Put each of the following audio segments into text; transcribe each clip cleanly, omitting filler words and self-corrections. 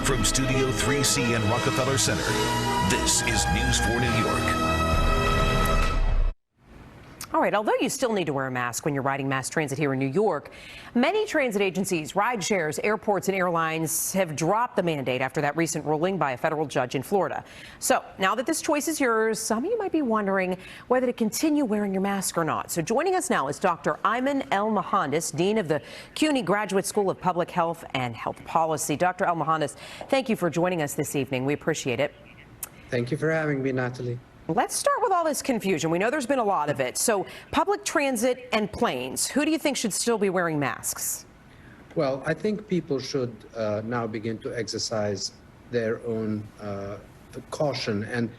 From Studio 3C in Rockefeller Center, this is News 4 New York. All right, although you still need to wear a mask when you're riding mass transit here in New York, many transit agencies, ride shares, airports and airlines have dropped the mandate after that recent ruling by a federal judge in Florida. So now that this choice is yours, some of you might be wondering whether to continue wearing your mask or not. So joining us now is Dr. Ayman El-Mohandes, Dean of the CUNY Graduate School of Public Health and Health Policy. Dr. El-Mohandes, thank you for joining us this evening. We appreciate it. Thank you for having me, Natalie. Let's start with all this confusion. We know there's been a lot of it. So public transit and planes, who do you think should still be wearing masks? Well, I think people should now begin to exercise their own caution. And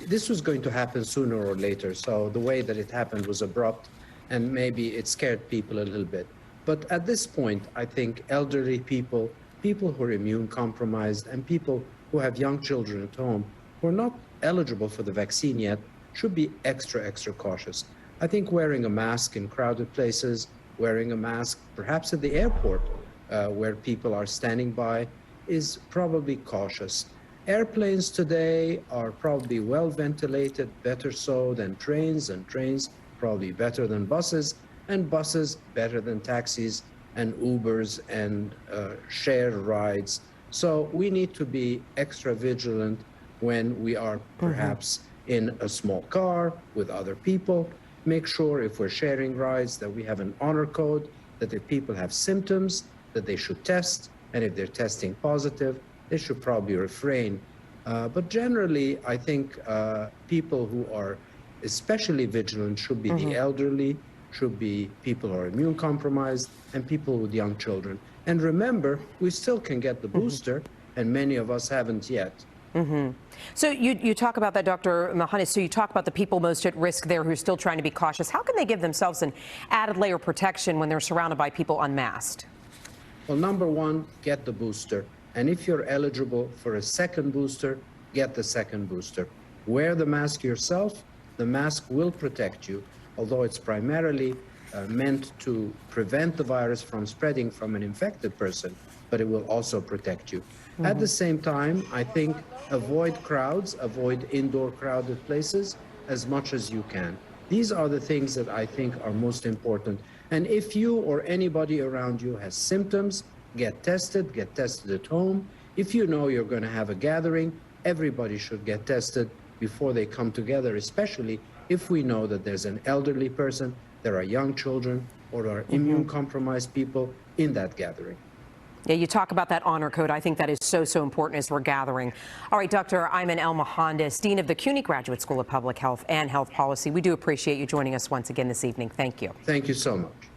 this was going to happen sooner or later. So the way that it happened was abrupt, and maybe it scared people a little bit. But at this point, I think elderly people, people who are immune compromised, and people who have young children at home who are not eligible for the vaccine yet should be extra cautious. I think wearing a mask in crowded places, wearing a mask perhaps at the airport where people are standing by is probably cautious. Airplanes today are probably well ventilated, better so than trains, and trains probably better than buses, and buses better than taxis and Ubers and share rides. So we need to be extra vigilant when we are perhaps in a small car with other people. Make sure if we're sharing rides that we have an honor code, that if people have symptoms, that they should test, and if they're testing positive, they should probably refrain. But generally, I think people who are especially vigilant should be the elderly, should be people who are immune compromised, and people with young children. And remember, we still can get the booster, and many of us haven't yet. So you talk about that, Dr. Mohandes, so you talk about the people most at risk there who are still trying to be cautious. How can they give themselves an added layer of protection when they're surrounded by people unmasked? Well, number one, get the booster. And if you're eligible for a second booster, get the second booster. Wear the mask yourself. The mask will protect you, although it's primarily meant to prevent the virus from spreading from an infected person, but it will also protect you. At the same time, I think avoid crowds, avoid indoor crowded places as much as you can. These are the things that I think are most important. And if you or anybody around you has symptoms, get tested at home. If you know you're going to have a gathering, everybody should get tested before they come together, especially if we know that there's an elderly person, there are young children, or there are immune compromised people in that gathering. Yeah, you talk about that honor code. I think that is so important as we're gathering. All right, Dr. Ayman El-Mohandes, Dean of the CUNY Graduate School of Public Health and Health Policy. We do appreciate you joining us once again this evening. Thank you. Thank you so much.